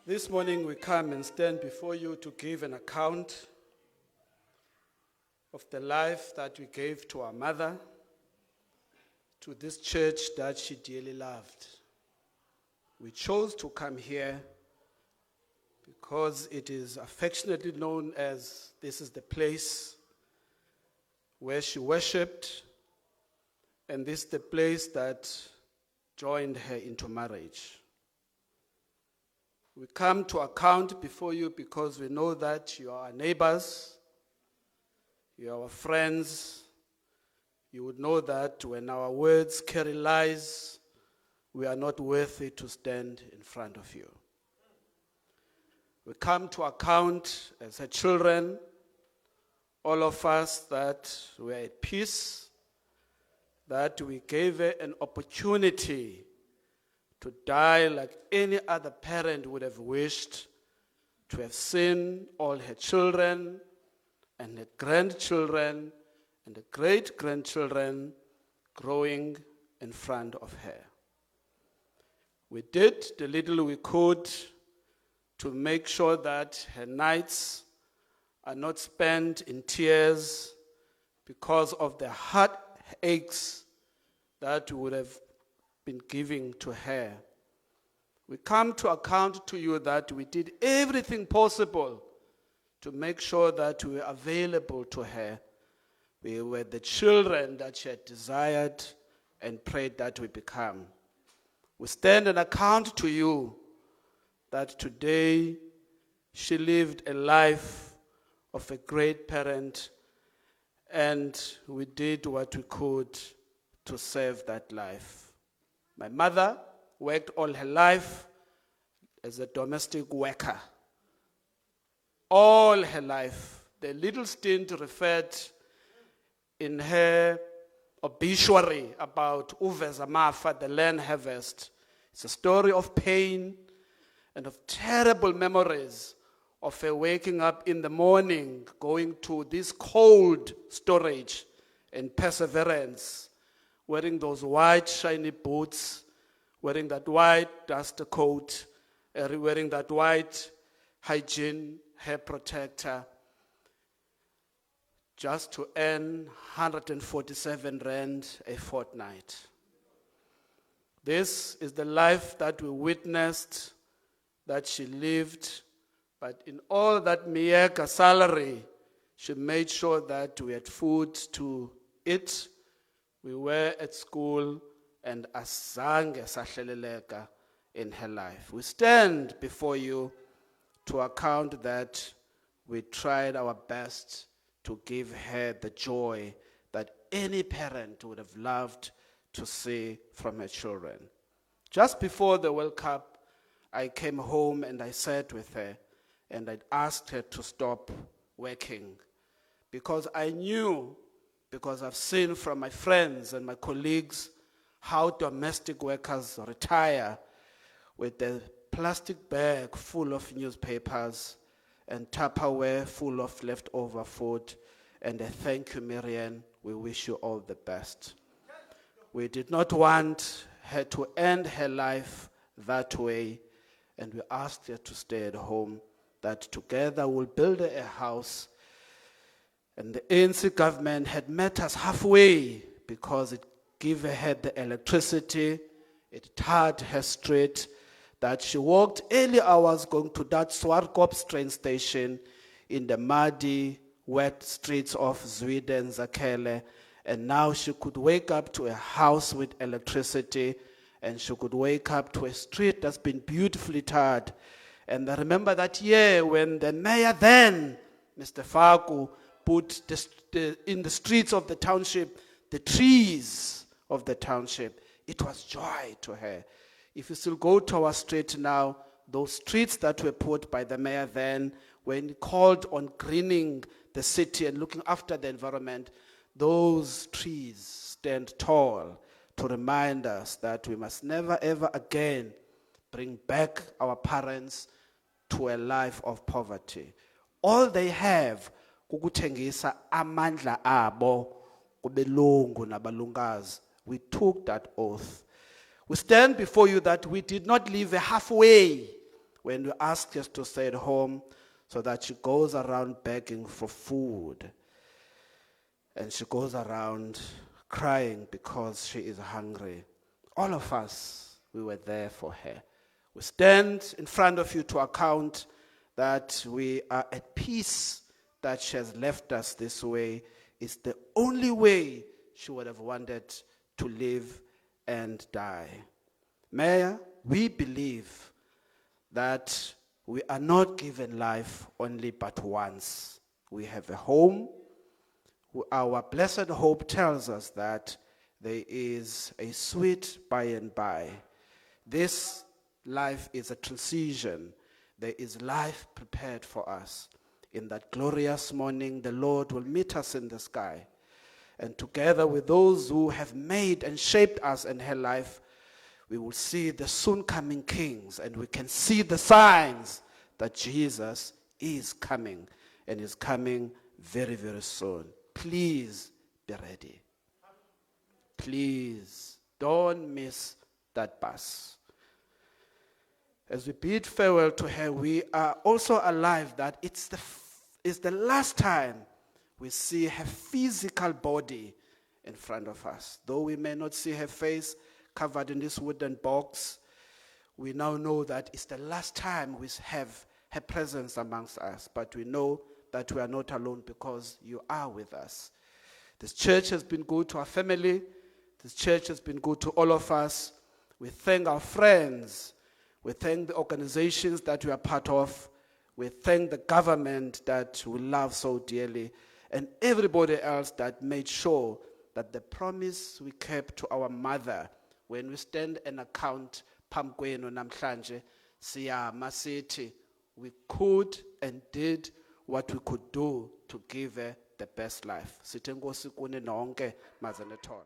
This morning we come and stand before you to give an account of the life that we gave to our mother, to this church that she dearly loved. We chose to come here because it is affectionately known as this is the place where she worshipped, and this is the place that joined her into marriage. We come to account before you because we know that you are our neighbors, you are our friends. You would know that when our words carry lies, we are not worthy to stand in front of you. We come to account as her children, all of us, that we are at peace, that we gave her an opportunity to die like any other parent would have wished, to have seen all her children and her grandchildren and the great-grandchildren growing in front of her. We did the little we could to make sure that her nights are not spent in tears because of the heartaches that we would have been giving to her. We come to account to you that we did everything possible to make sure that we were available to her. We were the children that she had desired and prayed that we become. We stand and account to you that today she lived a life of a great parent, and we did what we could to save that life. My mother worked all her life as a domestic worker. All her life. The little stint referred in her obituary about Uveza Mafa, the land harvest. It's a story of pain and of terrible memories of her waking up in the morning, going to this cold storage and perseverance, wearing those white shiny boots, wearing that white duster coat, wearing that white hygiene hair protector, just to earn 147 rand a fortnight. This is the life that we witnessed, that she lived, but in all that Miyeka salary, she made sure that we had food to eat. We were at school, and azange sahleleleka in her life. We stand before you to account that we tried our best to give her the joy that any parent would have loved to see from her children. Just before the World Cup, I came home and I sat with her and I asked her to stop working, because I knew, because I've seen from my friends and my colleagues how domestic workers retire with the plastic bag full of newspapers and Tupperware full of leftover food and a thank you, Miriam, we wish you all the best. We did not want her to end her life that way, and we asked her to stay at home, that together we'll build her a house. And the ANC government had met us halfway because it gave her the electricity, it tarred her street, that she walked early hours going to that Swarkop train station in the muddy, wet streets of Zweden and Zakhele, and now she could wake up to a house with electricity, and she could wake up to a street that's been beautifully tarred. And I remember that year when the mayor then, Mr. Faku, put in the streets of the township the trees of the township. It was joy to her. If you still go to our street now, those streets that were put by the mayor then, when he called on greening the city and looking after the environment, those trees stand tall to remind us that we must never ever again bring back our parents to a life of poverty. All they have kukuthengisa amandla abo kubelungu nabalungazi. We took that oath. We stand before you that we did not live halfway when we ask us to stay at home, so that she goes around begging for food. And she goes around crying because she is hungry. All of us, we were there for her. We stand in front of you to account that we are at peace that she has left us this way. It's the only way she would have wanted to live and die. Mayor, we believe that we are not given life only but once. We have a home. Our blessed hope tells us that there is a sweet by and by. This life is a transition. There is life prepared for us. In that glorious morning, the Lord will meet us in the sky. And together with those who have made and shaped us in her life, we will see the soon coming kings, and we can see the signs that Jesus is coming, and is coming very, very soon. Please be ready. Please don't miss that bus. As we bid farewell to her, we are also alive that it's the last time we see her physical body in front of us. Though we may not see her face covered in this wooden box, we now know that it's the last time we have her presence amongst us. But we know that we are not alone because you are with us. This church has been good to our family. This church has been good to all of us. We thank our friends. We thank the organizations that we are part of. We thank the government that we love so dearly, and everybody else that made sure that the promise we kept to our mother, when we stand an account phambi kwenu namhlanje siyama sithi we could and did what we could do to give her the best life. Sithi Nkosi kuni nonke maze nithole.